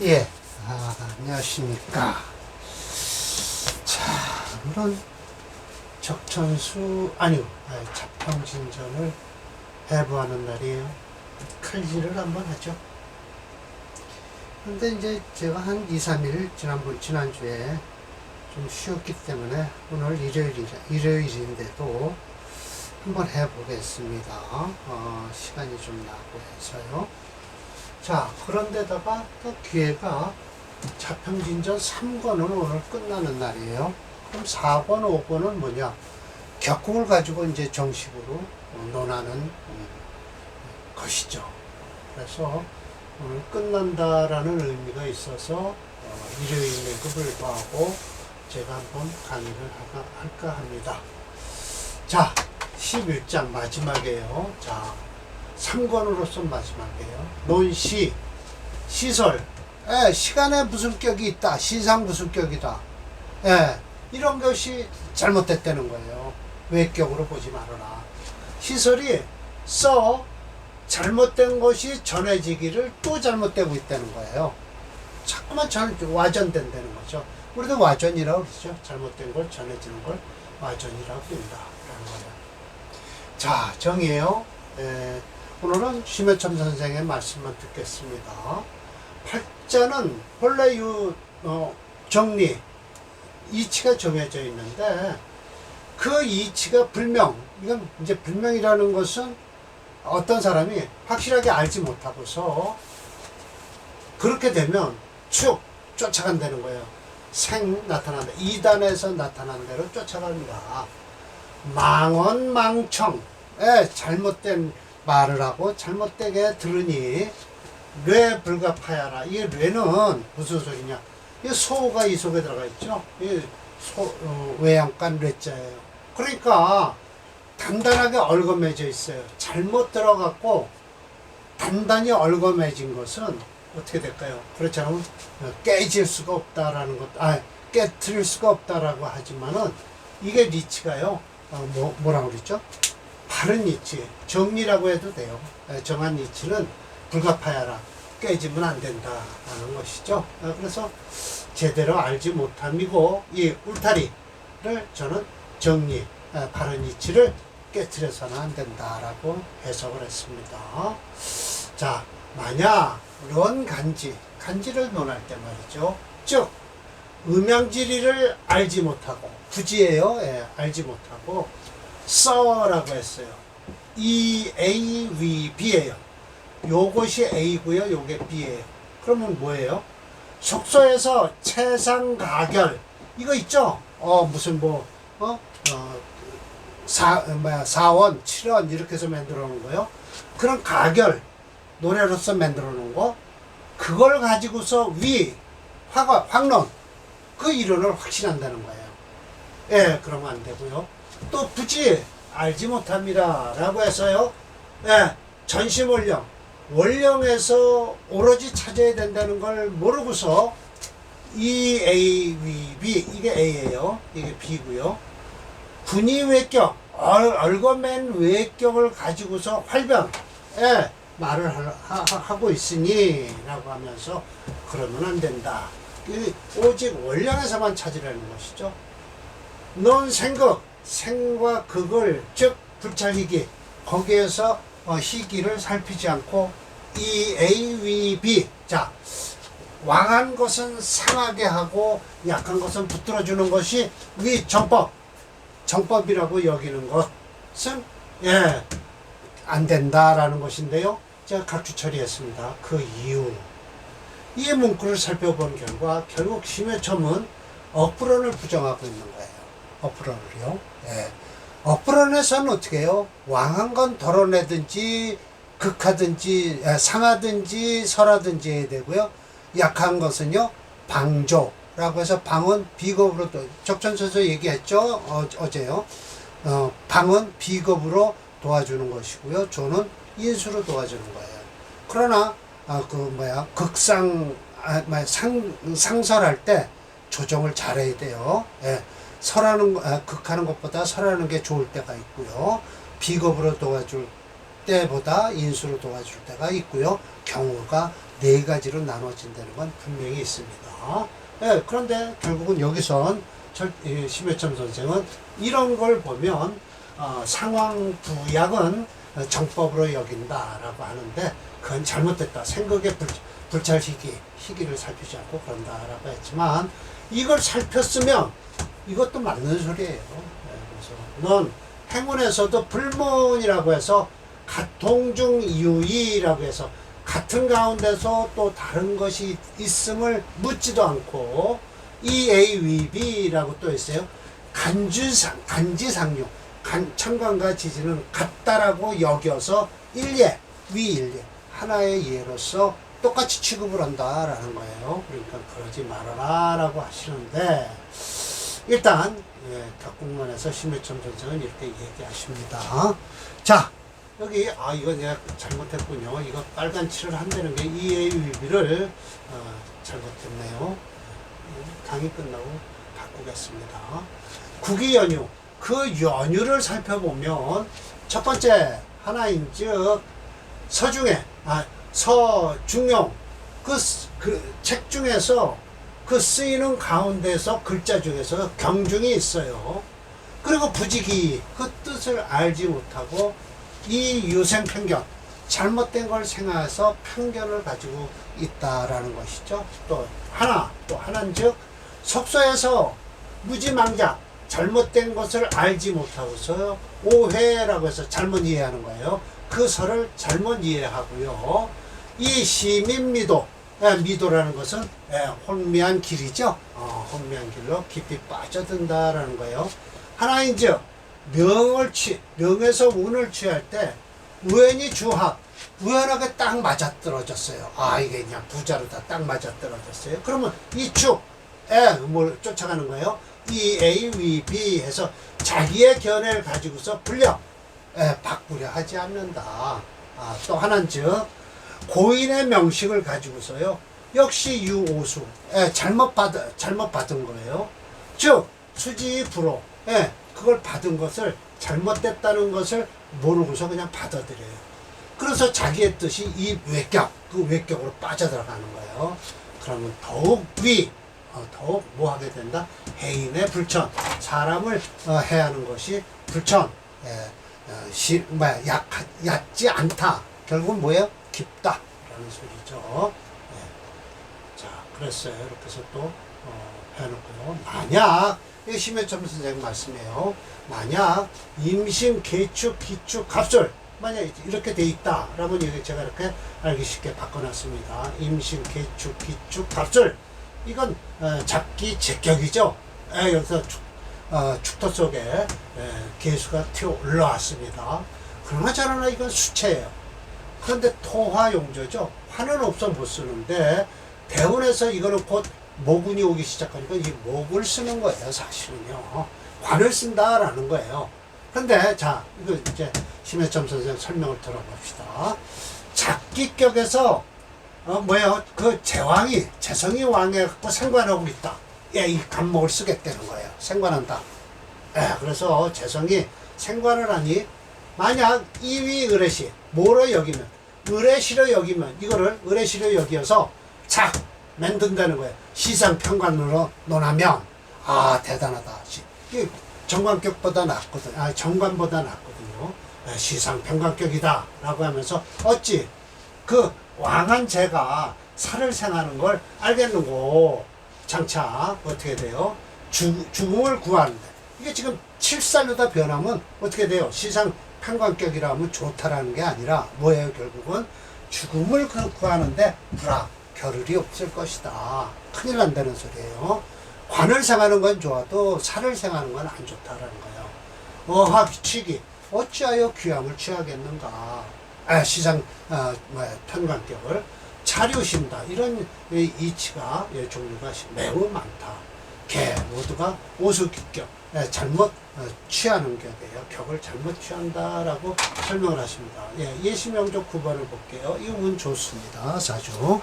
예, 안녕하십니까. 자, 오늘은 자평진전을 해부하는 날이에요. 칼질을 한번 하죠. 근데 이제 제가 한 2, 3일 지난주에 좀 쉬었기 때문에 오늘 일요일인데도 한번 해보겠습니다. 시간이 좀 나고 해서요. 자, 그런데다가 또 기회가 자평진전 3권은 오늘 끝나는 날이에요. 그럼 4권, 5권은 뭐냐? 격국을 가지고 이제 정식으로 논하는 것이죠. 그래서 오늘 끝난다라는 의미가 있어서 일요일에도 불구하고 제가 한번 강의를 할까 합니다. 자, 11장 마지막이에요. 자, 3권으로서 마지막이에요. 논시, 시설, 시간에 무슨 격이 있다, 시상 무슨 격이다, 이런 것이 잘못됐다는 거예요. 외격으로 보지 말아라. 시설이 잘못된 것이 전해지기를 또 잘못되고 있다는 거예요. 자꾸만 와전된다는 거죠. 우리도 와전이라고 그러죠. 잘못된 걸 전해지는 걸 와전이라고 부른다라는 거예요. 자, 정의예요. 오늘은 심해첨 선생의 말씀만 듣겠습니다. 팔자는 본래 정리, 이치가 정해져 있는데 그 이치가 불명, 이건 이제 불명이라는 것은 어떤 사람이 확실하게 알지 못하고서 그렇게 되면 쭉 쫓아간다는 거예요. 나타난다. 2단에서 나타난 대로 쫓아갑니다. 망언망청, 잘못된 말을 하고 잘못되게 들으니 뇌 불가파야라. 이 뇌는 무슨 소리냐? 이 소가 이 속에 들어가 있죠. 이 외양간 뇌자예요. 그러니까 단단하게 얽어매져 있어요. 잘못 들어갔고 단단히 얽어매진 것은 어떻게 될까요? 그렇지 않으면 깨질 수가 없다라는 것, 깨트릴 수가 없다라고 하지만은 이게 리치가요. 뭐라고 그랬죠? 바른 이치, 정리라고 해도 돼요. 정한 이치는 불가파야라. 깨지면 안 된다라는 것이죠. 그래서 제대로 알지 못함이고 이 울타리를 저는 정리, 바른 이치를 깨트려서는 안 된다라고 해석을 했습니다. 자, 만약 간지를 논할 때 말이죠. 즉 음양지리를 알지 못하고 부지예요. 알지 못하고 라고 했어요. 이 A, V, B예요. 요것이 A고요. 요게 B예요. 그러면 뭐예요? 속소에서 채상가결 이거 있죠? 사원, 7원 이렇게 해서 만들어 놓은 거요. 그런 가결 노래로서 만들어 놓은 거 그걸 가지고서 확론 그 이론을 확신한다는 거예요. 그러면 안 되고요. 또 부지 알지 못합니다 라고 해서요. 전심원령 원령에서 오로지 찾아야 된다는 걸 모르고서 이 A, B 이게 A예요. 이게 B고요. 분이 외격 얽어맨 외격을 가지고서 활변 말을 하고 있으니 라고 하면서 그러면 안 된다. 오직 원령에서만 찾으라는 것이죠. 넌 생과 극을 즉 불찰희기 거기에서 희기를 살피지 않고 이 A, V, B 자 왕한 것은 상하게 하고 약한 것은 붙들어주는 것이 정법이라고 여기는 것은 안 된다라는 것인데요. 제가 각주 처리했습니다. 그 이유 이 문구를 살펴본 결과 결국 심해첨은 억불언을 부정하고 있는 거예요. 억불언을요. 억불언에서는 어떻게 해요? 왕한 건 덜어내든지 극하든지 상하든지 설하든지 해야 되고요. 약한 것은요 방조라고 해서 방은 비겁으로 적전서에서 얘기했죠. 어제요. 방은 비겁으로 도와주는 것이고요. 조는 인수로 도와주는 거예요. 그러나 상설할 때 조정을 잘해야 돼요. 극하는 것보다 설하는 게 좋을 때가 있고요. 비겁으로 도와줄 때보다 인수로 도와줄 때가 있고요. 경우가 네 가지로 나눠진다는 건 분명히 있습니다. 예, 그런데 결국은 여기선 심해점 선생은 이런 걸 보면 상황 부약은 정법으로 여긴다라고 하는데 그건 잘못됐다. 생각의 불찰 시기를 살피지 않고 그런다라고 했지만 이걸 살폈으면 이것도 맞는 소리예요. 그래서 넌 행운에서도 불문이라고 해서 가통중 이유이라고 해서 같은 가운데서 또 다른 것이 있음을 묻지도 않고 이 A 위 B라고 또 있어요. 간지상용 천간과 지지는 같다라고 여겨서 일예 위일예 하나의 예로서 똑같이 취급을 한다라는 거예요. 그러니까 그러지 말아라 라고 하시는데 일단 격국론에서 심해점 선생은 이렇게 얘기하십니다. 자, 여기 이거 내가 잘못했군요. 이거 빨간 칠을 한다는 게 EAUB를 잘못했네요. 강의 끝나고 바꾸겠습니다. 국위 연유, 그 연유를 살펴보면 첫 번째 하나인즉 서중에 서중용 그 책 중에서 그 쓰이는 가운데서 글자 중에서 경중이 있어요. 그리고 부지기 그 뜻을 알지 못하고 이 유생 편견 잘못된 걸 생각해서 편견을 가지고 있다라는 것이죠. 또 하나인즉 속소에서 무지망작 잘못된 것을 알지 못하고서 오해라고 해서 잘못 이해하는 거예요. 그 설을 잘못 이해하고요. 이 시민미도 미도라는 것은 혼미한 길이죠. 혼미한 길로 깊이 빠져든다라는 거예요. 하나인즉 명에서 운을 취할 때 우연히 주합 우연하게 딱 맞아떨어졌어요. 이게 그냥 부자로 다 딱 맞아떨어졌어요. 그러면 이 축에 뭘 쫓아가는 거예요? 이 A, 위, B 해서 자기의 견해를 가지고서 바꾸려 하지 않는다. 또 하나인즉 고인의 명식을 가지고서요. 역시 유오수 잘못 받은 거예요. 즉 수지 불호 그걸 받은 것을 잘못됐다는 것을 모르고서 그냥 받아들여요. 그래서 자기의 뜻이 이 그 외격으로 빠져들어가는 거예요. 그러면 더욱 더욱 뭐 하게 된다? 해인의 불천. 사람을 해하는 것이 불천. 얕지 않다. 결국은 뭐예요? 깊다. 라는 소리죠. 자, 그랬어요. 이렇게 해서 또 해놓고요. 만약 심해점 선생님 말씀이에요. 만약 임신, 계축, 기축, 갑술 만약 이렇게 돼 있다 라면 제가 이렇게 알기 쉽게 바꿔놨습니다. 임신, 계축, 기축, 갑술 이건 잡기 제격이죠. 여기서 축토 속에 개수가 튀어 올라왔습니다. 그러나 저러나 이건 수체예요. 그런데 토화용조죠. 화는 없어 못 쓰는데 대운에서 이거는 곧 모군이 오기 시작하니까 이 목을 쓰는 거예요. 사실은요. 관을 쓴다라는 거예요. 근데 자 이거 이제 심해점 선생 설명을 들어봅시다. 잡기격에서 뭐예요? 그 재성이 왕해갖고 생관하고 있다. 이 간목을 쓰겠다는 거예요. 생관한다. 그래서 재성이 생관을 하니 만약 이위 의뢰시 뭐로 여기면 의뢰시로 여기면 이거를 의뢰시로 여기어서 착 만든다는 거예요. 시상평관으로 논하면 대단하다. 정관격보다 낫거든. 정관보다 낫거든요. 시상평관격이다 라고 하면서 어찌 그 왕한 제가 살을 생하는 걸 알겠는고. 장차 어떻게 돼요? 죽음을 구하는데 이게 지금 7살로 다 변하면 어떻게 돼요? 시상평관격이라 하면 좋다라는 게 아니라 뭐예요? 결국은 죽음을 구하는데 겨를이 없을 것이다. 큰일 난다는 소리예요. 관을 생하는 건 좋아도 살을 생하는 건 안 좋다라는 거예요. 어학취기 어찌하여 귀함을 취하겠는가. 평관격을 자료신다. 이런 이치가 종류가 매우 많다. 모두가 오수기격 잘못 취하는 격이에요. 격을 잘못 취한다라고 설명을 하십니다. 예시명적 9번을 볼게요. 이 운 좋습니다. 사주.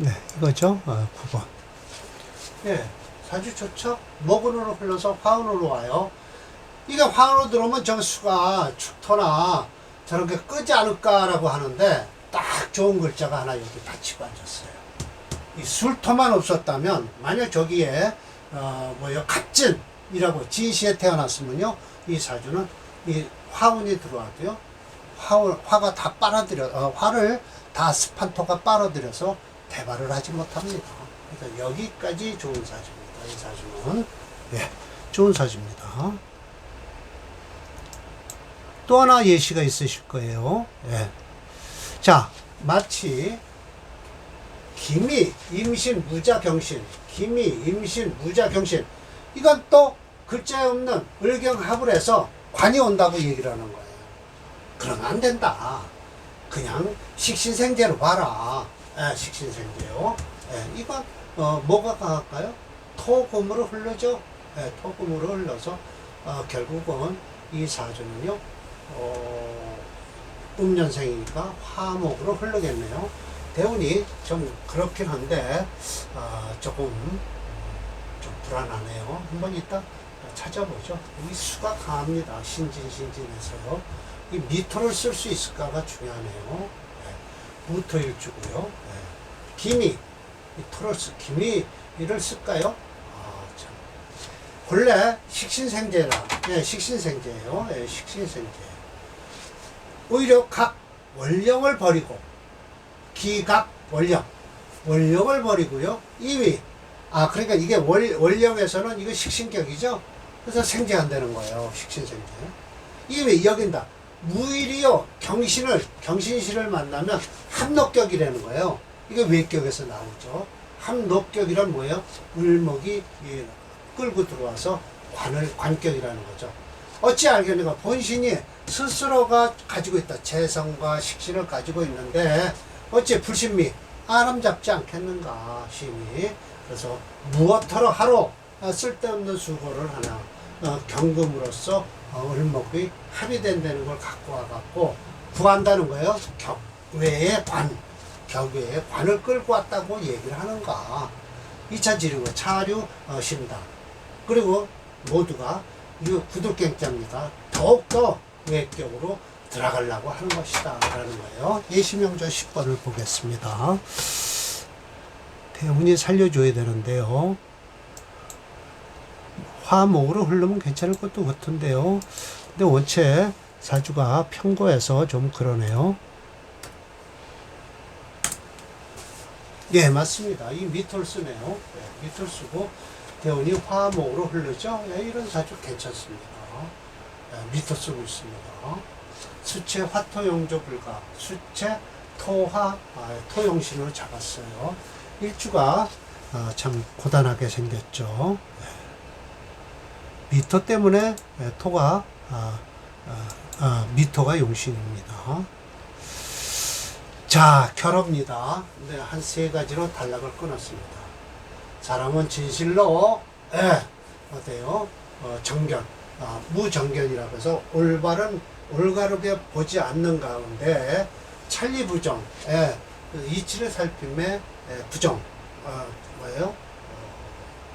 네, 이거죠. 9번. 예, 사주 좋죠? 목운으로 흘러서 화운으로 와요. 이게 화운으로 들어오면 정수가 축토나 저렇게 끄지 않을까라고 하는데 딱 좋은 글자가 하나 여기 받치고 앉았어요. 이 술토만 없었다면 만약 저기에 갑진이라고 진시에 태어났으면요, 이 사주는 이 화운이 들어와도요, 화가 다 빨아들여 화를 다 스판토가 빨아들여서 대발을 하지 못합니다. 그래서 여기까지 좋은 사주입니다. 이 사주는 예, 좋은 사주입니다. 또 하나 예시가 있으실 거예요. 예. 자, 마치 기미, 임신, 무자, 경신. 기미, 임신, 무자, 경신. 이건 또 글자에 없는 을경합을 해서 관이 온다고 얘기를 하는 거예요. 그러면 안 된다. 그냥 식신생제로 봐라. 예, 식신생제요. 예, 이건 뭐가 강할까요? 토금으로 흐르죠. 예, 토금으로 흘러서 결국은 이 사주는요, 음년생이니까 화목으로 흐르겠네요. 대운이 좀 그렇긴 한데 조금 좀 불안하네요. 한번 이따 찾아보죠. 이 수가 강합니다. 신진해서 이 미토를 쓸 수 있을까가 중요하네요. 네. 무토일주고요. 네. 기미, 이 토로스 기미를 쓸까요? 참. 본래 식신생제라, 예, 식신생제예요. 예, 식신생제. 오히려 각 원령을 버리고 기각 원령을 버리고요. 이위. 그러니까 이게 원령에서는 이거 식신격이죠. 그래서 생제한다는 거예요. 식신생제. 이위 여긴다. 무일이요. 경신시를 만나면 합록격이라는 거예요. 이게 외격에서 나오죠. 합록격이란 뭐예요? 을목이 끌고 들어와서 관격이라는 거죠. 어찌 알겠는가? 본신이 스스로가 가지고 있다. 재성과 식신을 가지고 있는데 어찌 불신미 아람잡지 않겠는가 심이. 그래서 무엇하러 하러 쓸데없는 수고를 하나 경금으로써 을목이 합의된다는 걸 갖고 와갖고 구한다는 거예요. 격외의 관을 끌고 왔다고 얘기를 하는가. 2차 지르고 차류 신다. 그리고 모두가 구들갱자입니다. 더욱더 외격으로 들어가려고 하는 것이다 라는 거예요. 예시명조 10번을 보겠습니다. 대운이 살려줘야 되는데요. 화목으로 흐르면 괜찮을 것도 같은데요. 근데 원체 사주가 편고해서 좀 그러네요. 예, 맞습니다. 이 미토를 쓰네요. 네, 미토를 쓰고 대운이 화목으로 흐르죠. 예, 이런 사주 괜찮습니다. 예, 미토 쓰고 있습니다. 수체 화토용조 불가, 수체 토화 토용신으로 잡았어요. 일주가 참 고단하게 생겼죠. 미토 때문에 토가 미토가 용신입니다. 자, 결합니다. 네, 한 세 가지로 단락을 끊었습니다. 사람은 진실로 어때요? 정견, 무정견이라고 해서 올바르게 보지 않는 가운데 찰리부정, 이치를 살핌의 부정, 뭐예요?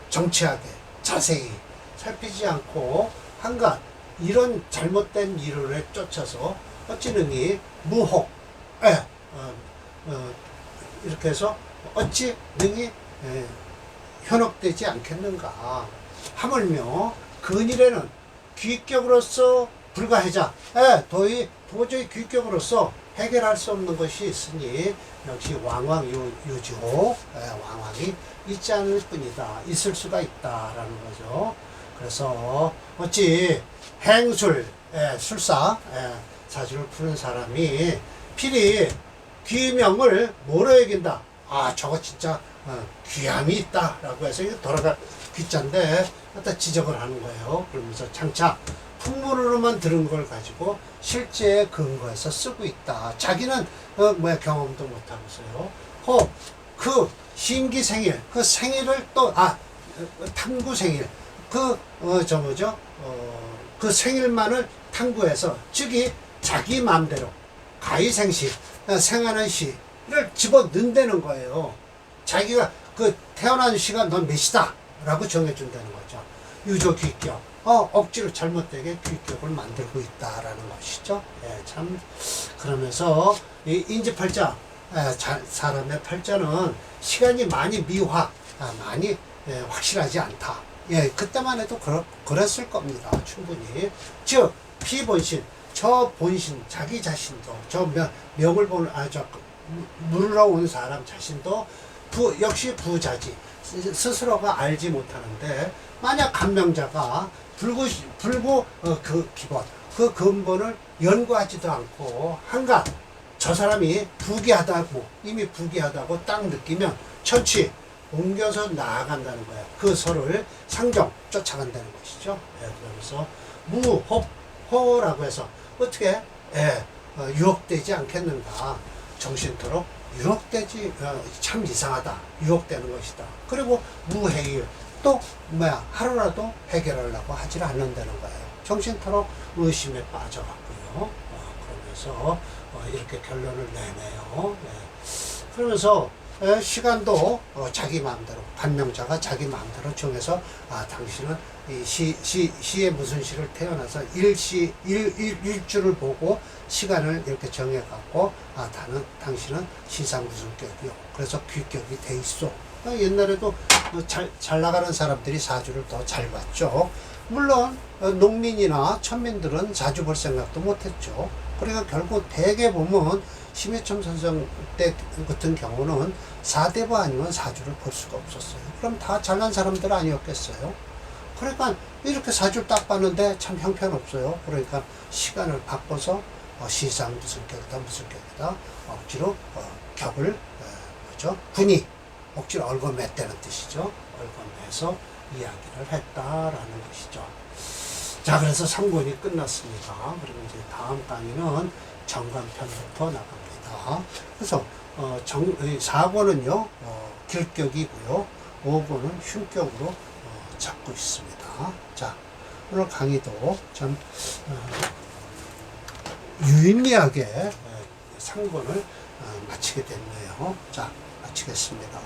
정치하게, 자세히 살피지 않고 한간 이런 잘못된 이론에 쫓아서 어찌 능히 무혹, 이렇게 해서 어찌 능히 현혹되지 않겠는가. 하물며 근일에는 귀격으로서 불가해자, 도저히 귀격으로서 해결할 수 없는 것이 있으니 역시 왕왕유지호, 왕왕이 있지 않을 뿐이다. 있을 수가 있다라는 거죠. 그래서 어찌 행술, 술사, 사주를 푸는 사람이 필히 귀명을 뭐로 여긴다. 저거 진짜 귀함이 있다라고 해서 이거 돌아갈 귀자인데 갖다 지적을 하는 거예요. 그러면서 장차 풍문으로만 들은 걸 가지고 실제 근거해서 쓰고 있다. 자기는 경험도 못하면서요. 그 신기 생일, 그 생일을 또 탐구 생일, 그 생일만을 탐구해서 즉이 자기 마음대로 가의생시 생하는 시를 집어넣는다는 거예요. 자기가 그 태어난 시간 넌 몇이다 라고 정해준다는 거죠. 유조 귀격. 억지로 잘못되게 귀격을 만들고 있다라는 것이죠. 예, 참 그러면서 이 인지팔자, 사람의 팔자는 시간이 많이 많이 확실하지 않다. 예, 그때만 해도 그랬을 겁니다. 충분히. 즉 피본신, 저 본신 자기 자신도 저 명을 보는 물으러 온 사람 자신도 역시 부자지. 스스로가 알지 못하는데 만약 감명자가 불구 그 기본, 그 근본을 연구하지도 않고 한갓 저 사람이 부귀하다고 이미 부귀하다고 딱 느끼면 천치 옮겨서 나아간다는 거예요. 그 서를 상정 쫓아간다는 것이죠. 예, 그러면서 호라고 해서 어떻게 유혹되지 않겠는가. 정신토록 유혹되지 참 이상하다. 유혹되는 것이다. 그리고 무해일 또 하루라도 해결하려고 하질 않는다는 거예요. 정신토록 의심에 빠져갖고요. 그러면서 이렇게 결론을 내네요. 그러면서 시간도 자기 마음대로 관명자가 자기 마음대로 정해서 당신은 이 시에 무슨 시를 태어나서 일주를 보고 시간을 이렇게 정해갖고 당신은 시상 무슨 격이요. 그래서 귀격이 돼 있어. 옛날에도 잘 나가는 사람들이 사주를 더 잘 봤죠. 물론 농민이나 천민들은 사주 볼 생각도 못했죠. 그러니까 결국 대개 보면 심해첨 선생 때 같은 경우는 사대부 아니면 사주를 볼 수가 없었어요. 그럼 다 잘난 사람들 아니었겠어요. 그러니까 이렇게 사주를 딱 봤는데 참 형편없어요. 그러니까 시간을 바꿔서 시상 무슨 격이다 억지로 격을 군이 억지로 얽어맸다는 뜻이죠. 얽어매서 이야기를 했다라는 것이죠. 자, 그래서 3권이 끝났습니다. 그리고 이제 다음 강의는 정관편부터 나갑니다. 그래서 4권은요 길격이고요, 5권은 흉격으로 잡고 있습니다. 자, 오늘 강의도 참 유의미하게 3권을 마치게 됐네요. 자, 마치겠습니다.